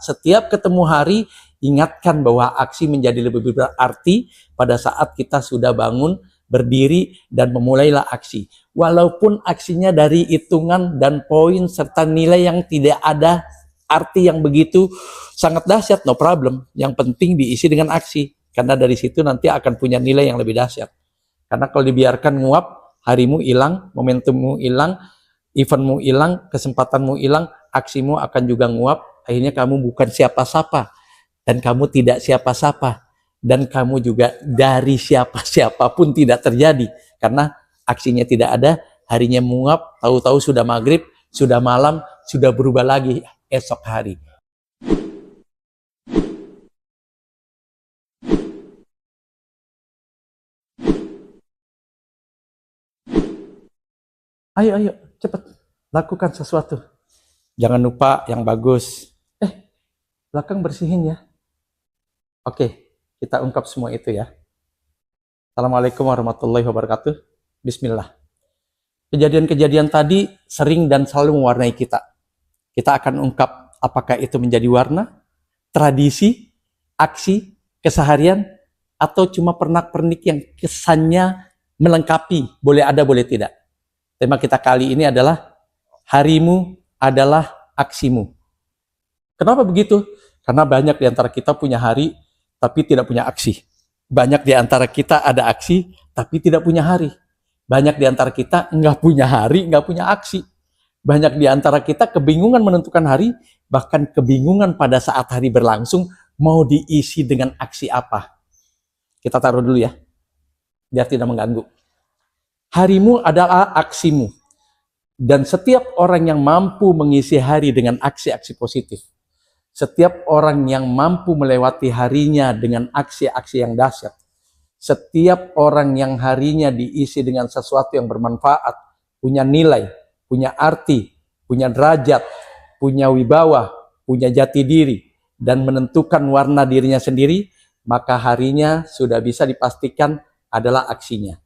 setiap ketemu hari, ingatkan bahwa aksi menjadi lebih berarti pada saat kita sudah bangun, berdiri, dan memulailah aksi. Walaupun aksinya dari hitungan dan poin serta nilai yang tidak ada arti yang begitu sangat dahsyat, no problem. Yang penting diisi dengan aksi. Karena dari situ nanti akan punya nilai yang lebih dahsyat. Karena kalau dibiarkan nguap, harimu hilang, momentummu hilang, eventmu hilang, kesempatanmu hilang, aksimu akan juga nguap. Akhirnya kamu bukan siapa-siapa. Dan kamu tidak siapa-siapa. Dan kamu juga dari siapa-siapa pun tidak terjadi. Karena aksinya tidak ada, harinya menguap, tahu-tahu sudah maghrib, sudah malam, sudah berubah lagi esok hari. Ayo, cepat. Lakukan sesuatu. Jangan lupa yang bagus. Belakang bersihin ya. Oke, kita ungkap semua itu ya. Assalamualaikum warahmatullahi wabarakatuh. Bismillah. Kejadian-kejadian tadi sering dan selalu mewarnai kita. Kita akan ungkap apakah itu menjadi warna, tradisi, aksi, keseharian, atau cuma pernak-pernik yang kesannya melengkapi, boleh ada, boleh tidak. Tema kita kali ini adalah harimu adalah aksimu. Kenapa begitu? Karena banyak di antara kita punya hari, tapi tidak punya aksi. Banyak di antara kita ada aksi, tapi tidak punya hari. Banyak di antara kita nggak punya hari, nggak punya aksi. Banyak di antara kita kebingungan menentukan hari, bahkan kebingungan pada saat hari berlangsung, mau diisi dengan aksi apa. Kita taruh dulu ya, biar tidak mengganggu. Harimu adalah aksimu. Dan setiap orang yang mampu mengisi hari dengan aksi-aksi positif, setiap orang yang mampu melewati harinya dengan aksi-aksi yang dahsyat, setiap orang yang harinya diisi dengan sesuatu yang bermanfaat, punya nilai, punya arti, punya derajat, punya wibawa, punya jati diri, dan menentukan warna dirinya sendiri, maka harinya sudah bisa dipastikan adalah aksinya.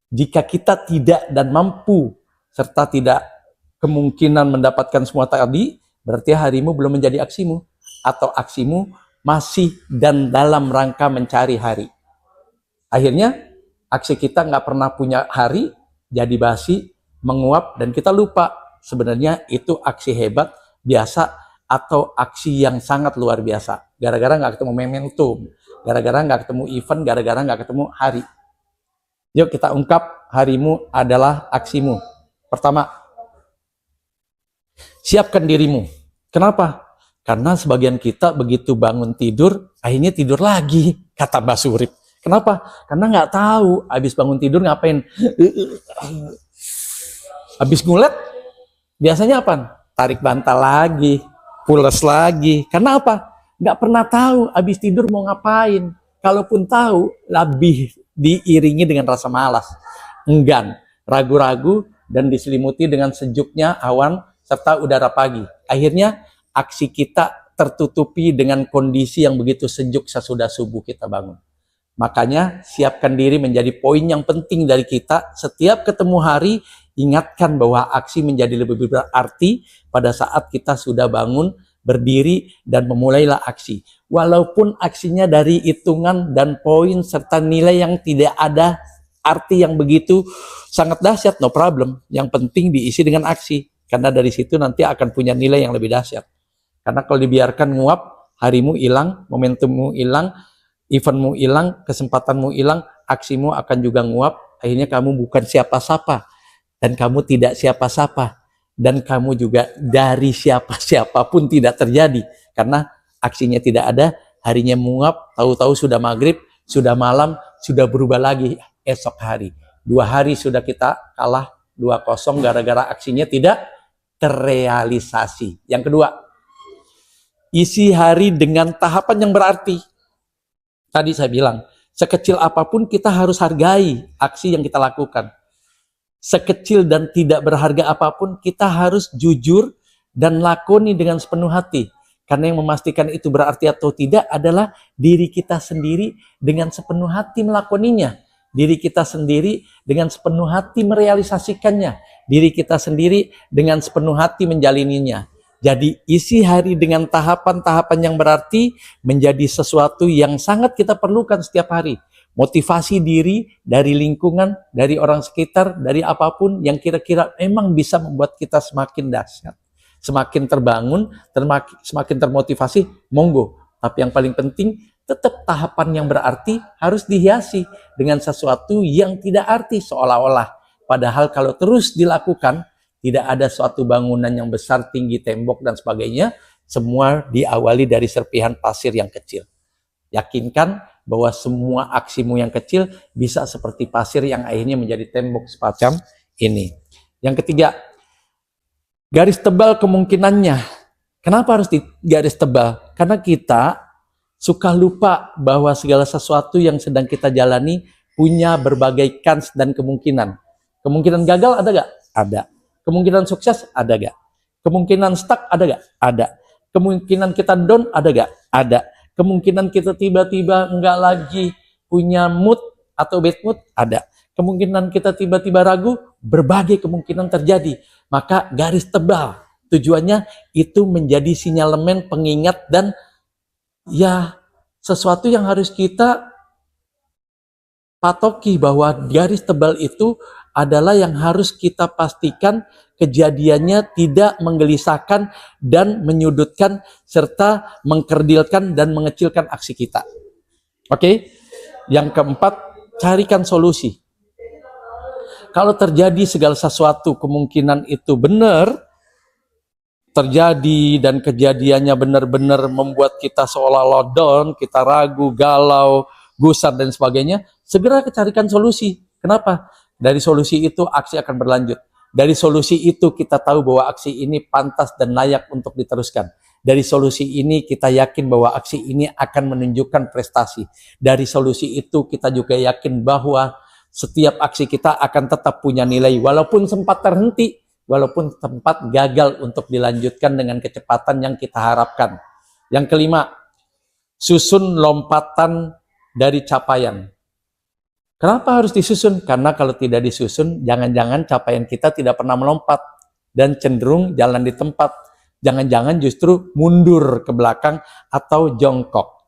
Jika kita tidak dan mampu, serta tidak kemungkinan mendapatkan semua tadi, berarti harimu belum menjadi aksimu, atau aksimu masih dan dalam rangka mencari hari. Akhirnya, aksi kita nggak pernah punya hari, jadi basi, menguap, dan kita lupa sebenarnya itu aksi hebat, biasa, atau aksi yang sangat luar biasa. Gara-gara nggak ketemu momentum, gara-gara nggak ketemu event, gara-gara nggak ketemu hari. Yuk kita ungkap harimu adalah aksimu. Pertama, siapkan dirimu. Kenapa? Karena sebagian kita begitu bangun tidur, akhirnya tidur lagi, kata Mbak Surip. Kenapa? Karena nggak tahu habis bangun tidur ngapain. Habis ngulet, biasanya apa? Tarik bantal lagi, pules lagi. Karena apa? Nggak pernah tahu habis tidur mau ngapain. Kalaupun tahu, lebih diiringi dengan rasa malas, enggan, ragu-ragu, dan diselimuti dengan sejuknya awan serta udara pagi. Akhirnya aksi kita tertutupi dengan kondisi yang begitu sejuk sesudah subuh kita bangun. Makanya siapkan diri menjadi poin yang penting dari kita. Setiap ketemu hari, ingatkan bahwa aksi menjadi lebih berarti pada saat kita sudah bangun, berdiri, dan memulailah aksi. Walaupun aksinya dari hitungan dan poin serta nilai yang tidak ada arti yang begitu sangat dahsyat, no problem. Yang penting diisi dengan aksi. Karena dari situ nanti akan punya nilai yang lebih dahsyat. Karena kalau dibiarkan nguap, harimu hilang, momentummu hilang, eventmu hilang, kesempatanmu hilang, aksimu akan juga nguap. Akhirnya kamu bukan siapa-siapa. Dan kamu tidak siapa-siapa. Dan kamu juga dari siapa-siapa pun tidak terjadi. Karena aksinya tidak ada, harinya menguap, tahu-tahu sudah maghrib, sudah malam, sudah berubah lagi esok hari. 2 hari sudah kita kalah 2-0 gara-gara aksinya tidak terrealisasi. Yang kedua, isi hari dengan tahapan yang berarti. Tadi saya bilang, sekecil apapun kita harus hargai aksi yang kita lakukan. Sekecil dan tidak berharga apapun, kita harus jujur dan lakoni dengan sepenuh hati. Karena yang memastikan itu berarti atau tidak adalah diri kita sendiri dengan sepenuh hati melakoninya. Diri kita sendiri dengan sepenuh hati merealisasikannya. Diri kita sendiri dengan sepenuh hati menjalininya. Jadi isi hari dengan tahapan-tahapan yang berarti menjadi sesuatu yang sangat kita perlukan setiap hari. Motivasi diri dari lingkungan, dari orang sekitar, dari apapun yang kira-kira memang bisa membuat kita semakin dahsyat. Semakin terbangun, semakin termotivasi, monggo. Tapi yang paling penting, tetap tahapan yang berarti harus dihiasi dengan sesuatu yang tidak arti seolah-olah. Padahal kalau terus dilakukan, tidak ada suatu bangunan yang besar, tinggi, tembok, dan sebagainya. Semua diawali dari serpihan pasir yang kecil. Yakinkan bahwa semua aksimu yang kecil bisa seperti pasir yang akhirnya menjadi tembok semacam ini. Yang ketiga, garis tebal kemungkinannya. Kenapa harus di garis tebal? Karena kita suka lupa bahwa segala sesuatu yang sedang kita jalani punya berbagai kans dan kemungkinan. Kemungkinan gagal ada gak? Ada. Kemungkinan sukses ada gak? Kemungkinan stuck ada gak? Ada. Kemungkinan kita down ada gak? Ada. Kemungkinan kita tiba-tiba enggak lagi punya mood atau bad mood ada. Kemungkinan kita tiba-tiba ragu, berbagai kemungkinan terjadi. Maka garis tebal tujuannya itu menjadi sinyalemen pengingat dan ya sesuatu yang harus kita patoki bahwa garis tebal itu adalah yang harus kita pastikan kejadiannya tidak menggelisahkan dan menyudutkan serta mengkerdilkan dan mengecilkan aksi kita. Oke? Yang keempat, carikan solusi. Kalau terjadi segala sesuatu kemungkinan itu benar terjadi dan kejadiannya benar-benar membuat kita seolah-olah down, kita ragu, galau, gusar dan sebagainya, segera carikan solusi. Kenapa? Dari solusi itu aksi akan berlanjut. Dari solusi itu kita tahu bahwa aksi ini pantas dan layak untuk diteruskan. Dari solusi ini kita yakin bahwa aksi ini akan menunjukkan prestasi. Dari solusi itu kita juga yakin bahwa setiap aksi kita akan tetap punya nilai walaupun sempat terhenti, walaupun sempat gagal untuk dilanjutkan dengan kecepatan yang kita harapkan. Yang kelima, susun lompatan dari capaian. Kenapa harus disusun? Karena kalau tidak disusun, jangan-jangan capaian kita tidak pernah melompat dan cenderung jalan di tempat. Jangan-jangan justru mundur ke belakang atau jongkok.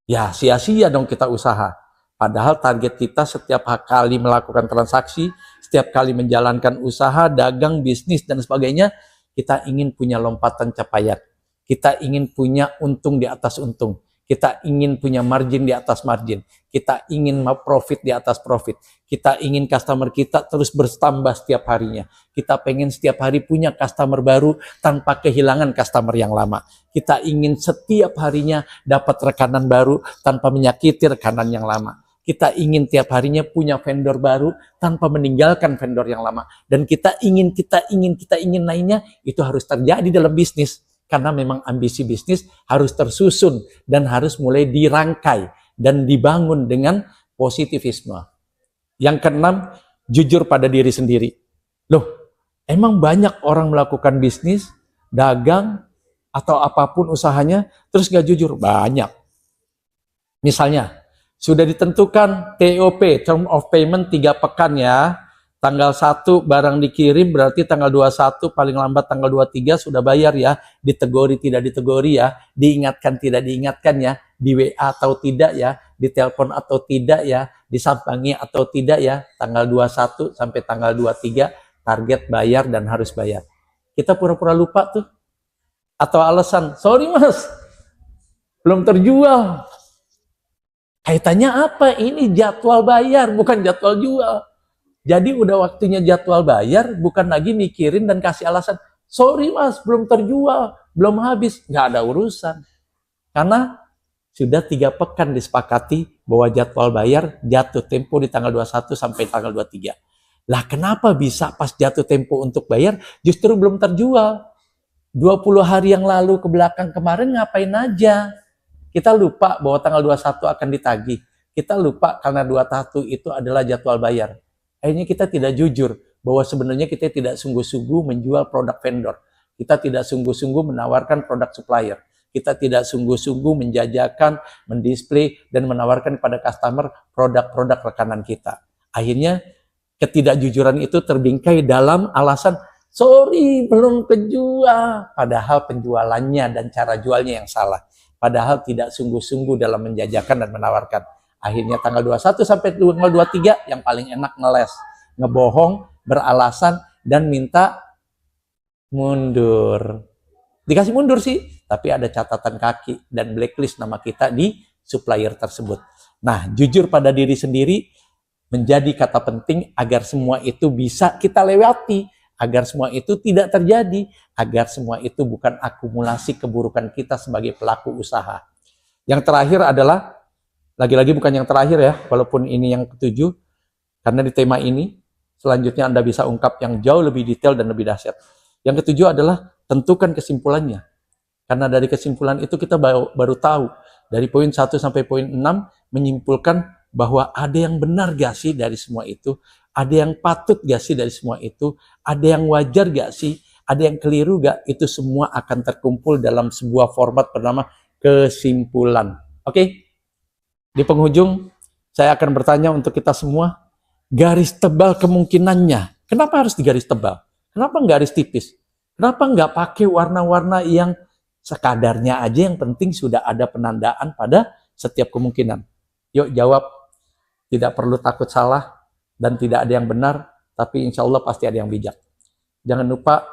Ya, sia-sia dong kita usaha. Padahal target kita setiap kali melakukan transaksi, setiap kali menjalankan usaha, dagang, bisnis, dan sebagainya, kita ingin punya lompatan capaian. Kita ingin punya untung di atas untung. Kita ingin punya margin di atas margin. Kita ingin profit di atas profit. Kita ingin customer kita terus bertambah setiap harinya. Kita pengen setiap hari punya customer baru tanpa kehilangan customer yang lama. Kita ingin setiap harinya dapat rekanan baru tanpa menyakiti rekanan yang lama. Kita ingin tiap harinya punya vendor baru tanpa meninggalkan vendor yang lama. Dan kita ingin lainnya itu harus terjadi dalam bisnis. Karena memang ambisi bisnis harus tersusun dan harus mulai dirangkai dan dibangun dengan positivisme. Yang keenam, jujur pada diri sendiri. Loh, emang banyak orang melakukan bisnis, dagang, atau apapun usahanya, terus gak jujur? Banyak. Misalnya, sudah ditentukan TOP, Term of Payment 3 pekan ya. Tanggal 1 barang dikirim berarti tanggal 21 paling lambat tanggal 23 sudah bayar ya. Ditegori tidak ditegori ya. Diingatkan tidak diingatkan ya. Di WA atau tidak ya. Ditelepon atau tidak ya. Disampangi atau tidak ya. Tanggal 21 sampai tanggal 23 target bayar dan harus bayar. Kita pura-pura lupa tuh. Atau alasan, sorry mas, belum terjual. Kaitannya apa? Ini jadwal bayar bukan jadwal jual. Jadi udah waktunya jadwal bayar, bukan lagi mikirin dan kasih alasan, sorry mas, belum terjual, belum habis, nggak ada urusan. Karena sudah 3 pekan disepakati bahwa jadwal bayar jatuh tempo di tanggal 21 sampai tanggal 23. Lah kenapa bisa pas jatuh tempo untuk bayar justru belum terjual? 20 hari yang lalu ke belakang kemarin ngapain aja? Kita lupa bahwa tanggal 21 akan ditagih. Kita lupa karena 21 itu adalah jadwal bayar. Akhirnya kita tidak jujur bahwa sebenarnya kita tidak sungguh-sungguh menjual produk vendor. Kita tidak sungguh-sungguh menawarkan produk supplier. Kita tidak sungguh-sungguh menjajakan, mendisplay, dan menawarkan kepada customer produk-produk rekanan kita. Akhirnya ketidakjujuran itu terbingkai dalam alasan, Sorry, belum kejual. Padahal penjualannya dan cara jualnya yang salah. Padahal tidak sungguh-sungguh dalam menjajakan dan menawarkan. Akhirnya tanggal 21 sampai tanggal 23 yang paling enak ngeles, ngebohong, beralasan, dan minta mundur. Dikasih mundur sih, tapi ada catatan kaki dan blacklist nama kita di supplier tersebut. Nah, jujur pada diri sendiri menjadi kata penting agar semua itu bisa kita lewati, agar semua itu tidak terjadi, agar semua itu bukan akumulasi keburukan kita sebagai pelaku usaha. Yang terakhir adalah, lagi-lagi bukan yang terakhir ya, walaupun ini yang ketujuh, karena di tema ini, selanjutnya Anda bisa ungkap yang jauh lebih detail dan lebih dahsyat. Yang ketujuh adalah tentukan kesimpulannya. Karena dari kesimpulan itu kita baru tahu. Dari poin 1 sampai poin 6 menyimpulkan bahwa ada yang benar gak sih dari semua itu? Ada yang patut gak sih dari semua itu? Ada yang wajar gak sih? Ada yang keliru gak? Itu semua akan terkumpul dalam sebuah format bernama kesimpulan. Oke? Di penghujung, saya akan bertanya untuk kita semua, garis tebal kemungkinannya. Kenapa harus digaris tebal? Kenapa nggak garis tipis? Kenapa nggak pakai warna-warna yang sekadarnya aja, yang penting sudah ada penandaan pada setiap kemungkinan? Yuk jawab, tidak perlu takut salah dan tidak ada yang benar, tapi insya Allah pasti ada yang bijak. Jangan lupa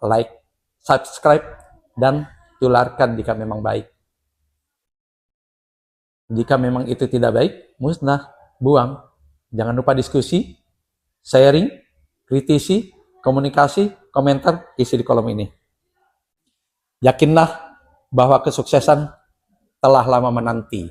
like, subscribe, dan tularkan jika memang baik. Jika memang itu tidak baik, musnah, buang. Jangan lupa diskusi, sharing, kritisi, komunikasi, komentar, isi di kolom ini. Yakinlah bahwa kesuksesan telah lama menanti.